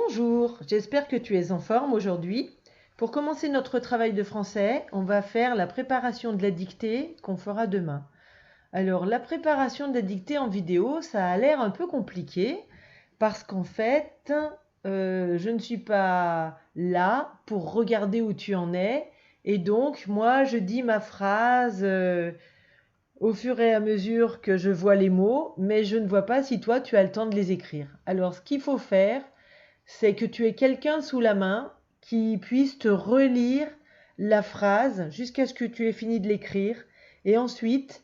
Bonjour, j'espère que tu es en forme aujourd'hui. Pour commencer notre travail de français, on va faire la préparation de la dictée qu'on fera demain. Alors, la préparation de la dictée en vidéo, ça a l'air un peu compliqué parce qu'en fait, je ne suis pas là pour regarder où tu en es. Et donc, moi, je dis ma phrase au fur et à mesure que je vois les mots, mais je ne vois pas si toi, tu as le temps de les écrire. Alors, ce qu'il faut faire, c'est que tu aies quelqu'un sous la main qui puisse te relire la phrase jusqu'à ce que tu aies fini de l'écrire. Et ensuite,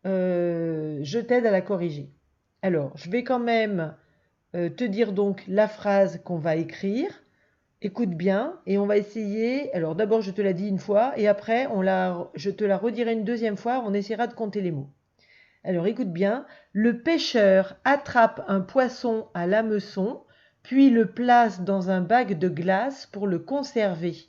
je t'aide à la corriger. Alors, je vais quand même te dire donc la phrase qu'on va écrire. Écoute bien et on va essayer. Alors d'abord, je te la dis une fois et après, je te la redirai une deuxième fois. On essaiera de compter les mots. Alors écoute bien. Le pêcheur attrape un poisson à l'hameçon, puis le place dans un bac de glace pour le conserver.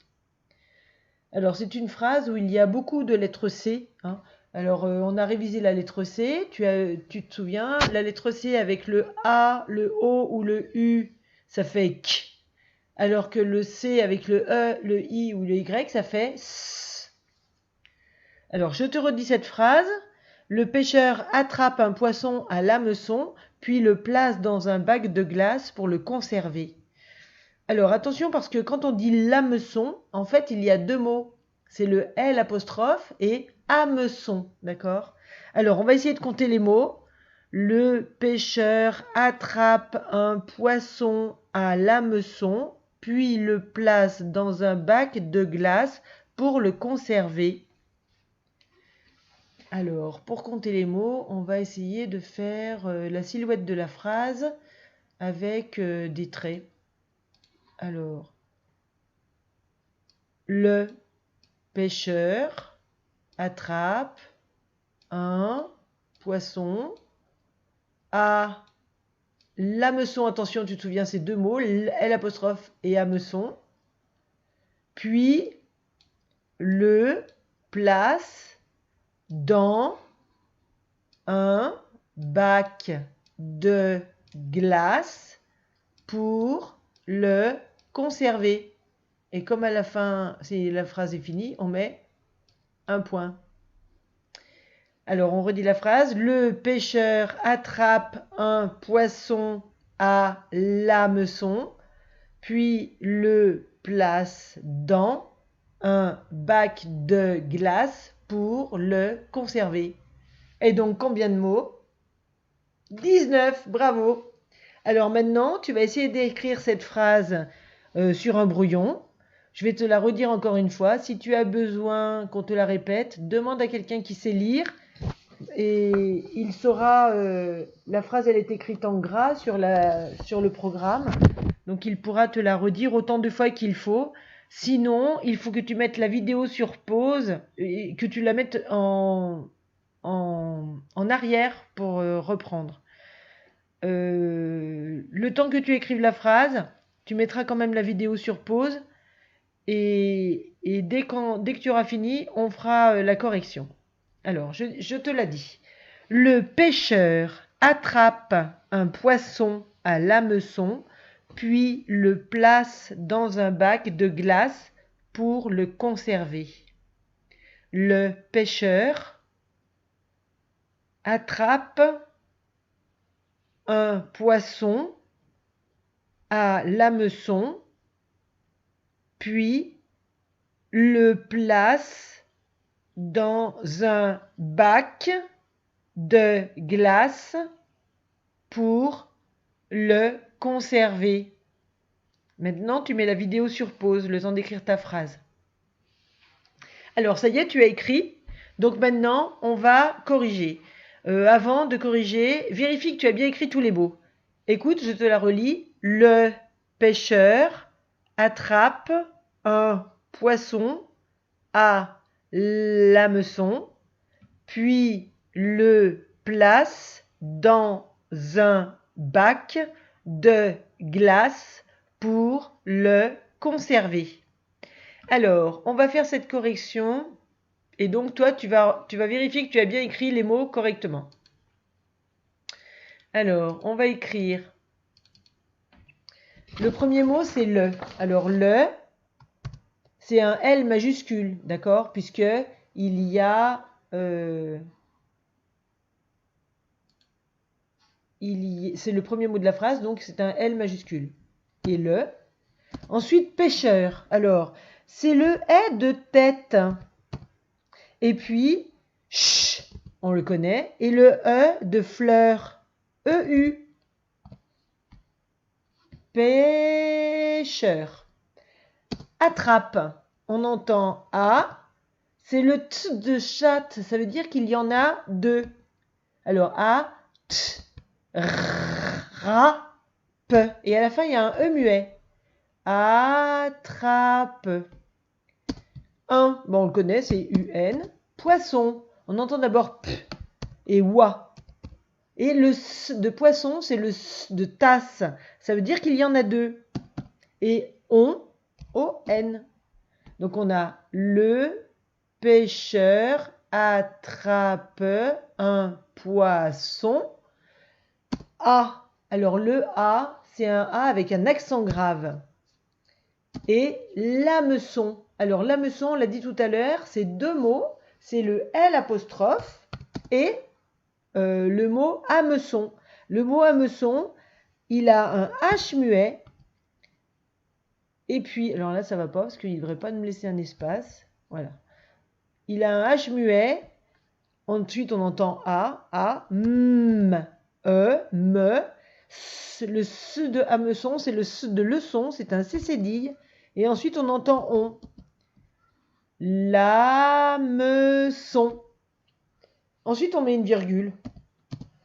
Alors c'est une phrase où il y a beaucoup de lettres C, hein. Alors on a révisé la lettre C, tu te souviens, la lettre C avec le A, le O ou le U, ça fait K. Alors que le C avec le E, le I ou le Y, ça fait S. Alors je te redis cette phrase. Le pêcheur attrape un poisson à l'hameçon, puis le place dans un bac de glace pour le conserver. Alors attention parce que quand on dit l'hameçon, en fait il y a deux mots. C'est le L apostrophe et hameçon, d'accord? Alors on va essayer de compter les mots. Le pêcheur attrape un poisson à l'hameçon, puis le place dans un bac de glace pour le conserver. Alors, pour compter les mots, on va essayer de faire la silhouette de la phrase avec des traits. Alors, le pêcheur attrape un poisson à l'hameçon. Attention, tu te souviens, ces deux mots, L apostrophe et hameçon. Puis, le place dans un bac de glace pour le conserver. Et comme à la fin, si la phrase est finie, on met un point. Alors on redit la phrase. Le pêcheur attrape un poisson à l'hameçon, puis le place dans un bac de glace pour le conserver. Et donc combien de mots? 19, bravo. Alors maintenant, tu vas essayer d'écrire cette phrase sur un brouillon. Je vais te la redire encore une fois. Si tu as besoin qu'on te la répète, demande à quelqu'un qui sait lire et il saura. La phrase, elle est écrite en gras sur le programme. Donc il pourra te la redire autant de fois qu'il faut. Sinon, il faut que tu mettes la vidéo sur pause et que tu la mettes en arrière pour reprendre. Le temps que tu écrives la phrase, tu mettras quand même la vidéo sur pause et dès que tu auras fini, on fera la correction. Alors, je te la dis. Le pêcheur attrape un poisson à l'hameçon, puis le place dans un bac de glace pour le conserver. Le pêcheur attrape un poisson à l'hameçon, puis le place dans un bac de glace pour le conserver. Maintenant, tu mets la vidéo sur pause, le temps d'écrire ta phrase. Alors, ça y est, tu as écrit. Donc maintenant, on va corriger. Avant de corriger, vérifie que tu as bien écrit tous les mots. Écoute, je te la relis. Le pêcheur attrape un poisson à l'hameçon, puis le place dans un bac de glace pour le conserver. Alors, on va faire cette correction et donc toi, tu vas vérifier que tu as bien écrit les mots correctement. Alors, on va écrire Le premier mot, c'est le. Alors, le, c'est un L majuscule, d'accord? Puisque il y a... c'est le premier mot de la phrase, donc c'est un L majuscule. Et le. Ensuite, pêcheur. Alors, c'est le est de tête. Et puis, ch, on le connaît. Et le e de fleur. EU. Pêcheur. Attrape. On entend a. C'est le t de chatte. Ça veut dire qu'il y en a deux. Alors, a, t, ra, p. Et à la fin, il y a un e muet. Attrape. Un, bon, on le connaît, c'est UN. Poisson. On entend d'abord p et wa. Et le s de poisson, c'est le s de tasse. Ça veut dire qu'il y en a deux. Et on, O-N. Donc on a le pêcheur attrape un poisson. A. Alors le A, c'est un A avec un accent grave. Et l'hameçon. Alors l'hameçon, on l'a dit tout à l'heure, c'est deux mots. C'est le L apostrophe et le mot hameçon. Le mot hameçon, il a un H muet. Et puis, alors là, ça va pas parce qu'il ne devrait pas me laisser un espace. Voilà. Il a un H muet. Ensuite, on entend A, M, E, me. Le S de hameçon, c'est le S de leçon, c'est un C cédille. Et ensuite, on entend on. L'hameçon. Ensuite, on met une virgule.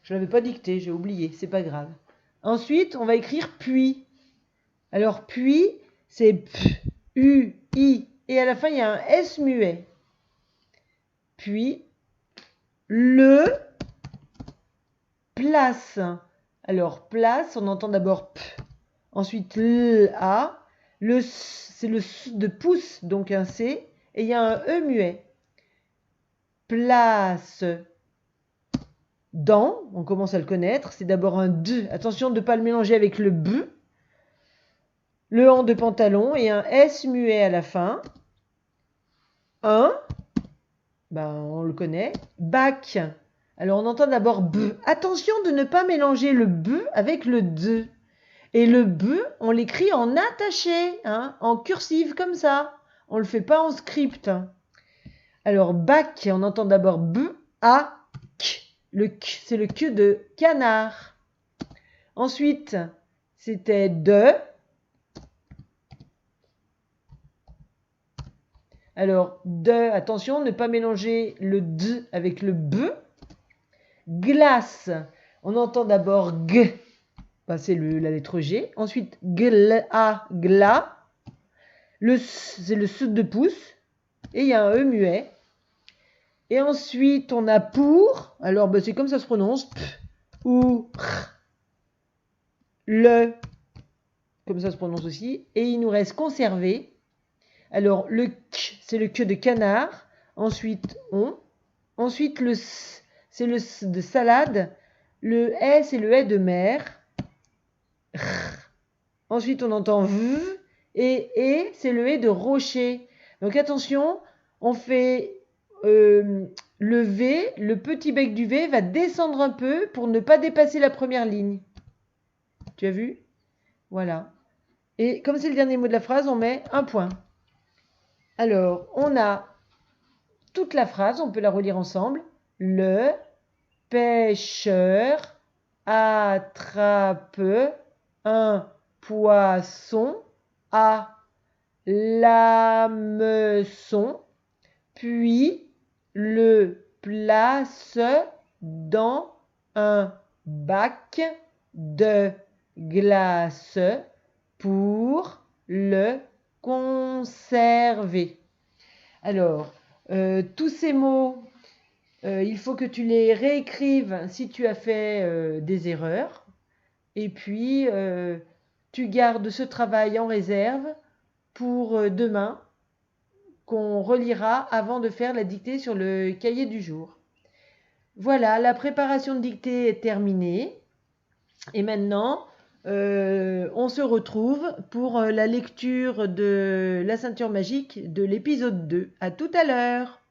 Je ne l'avais pas dicté, j'ai oublié, c'est pas grave. Ensuite, on va écrire puis. Alors, puis, c'est P, U, I. Et à la fin, il y a un S muet. Puis, le place. Alors, place, on entend d'abord P. Ensuite, A. C'est le S de pouce, donc un C. Et il y a un E muet. Place. Dans, on commence à le connaître. C'est d'abord un D. Attention de ne pas le mélanger avec le B. Le en de pantalon et un S muet à la fin. Un, ben on le connaît. Bac. Alors on entend d'abord B. Attention de ne pas mélanger le B avec le D. Et le B, on l'écrit en attaché, hein, en cursive comme ça. On ne le fait pas en script. Alors bac, on entend d'abord B, A, K. Le K, c'est le Q de canard. Ensuite, c'était de. Alors, de, attention, ne pas mélanger le D avec le B. Glace, on entend d'abord G, ben, c'est la lettre G. Ensuite, gla, gla. C'est le S de pouce. Et il y a un E muet. Et ensuite, on a pour. Alors, ben, c'est comme ça se prononce. P, ou, r. Le. Comme ça se prononce aussi. Et il nous reste conservé. Alors, le K, c'est le queue de canard. Ensuite, on. Ensuite, le S, c'est le S de salade. Le S, c'est le E de mer. R. Ensuite, on entend V. Et c'est le E de rocher. Donc, attention, on fait le V. Le petit bec du V va descendre un peu pour ne pas dépasser la première ligne. Tu as vu? Voilà. Et comme c'est le dernier mot de la phrase, on met un point. Alors, on a toute la phrase, on peut la relire ensemble. Le pêcheur attrape un poisson à l'hameçon, puis le place dans un bac de glace pour le conserver. Alors, tous ces mots, il faut que tu les réécrives si tu as fait des erreurs. Et puis, tu gardes ce travail en réserve pour demain, qu'on relira avant de faire la dictée sur le cahier du jour. Voilà, la préparation de dictée est terminée. Et maintenant, On se retrouve pour la lecture de la ceinture magique de l'épisode 2. À tout à l'heure!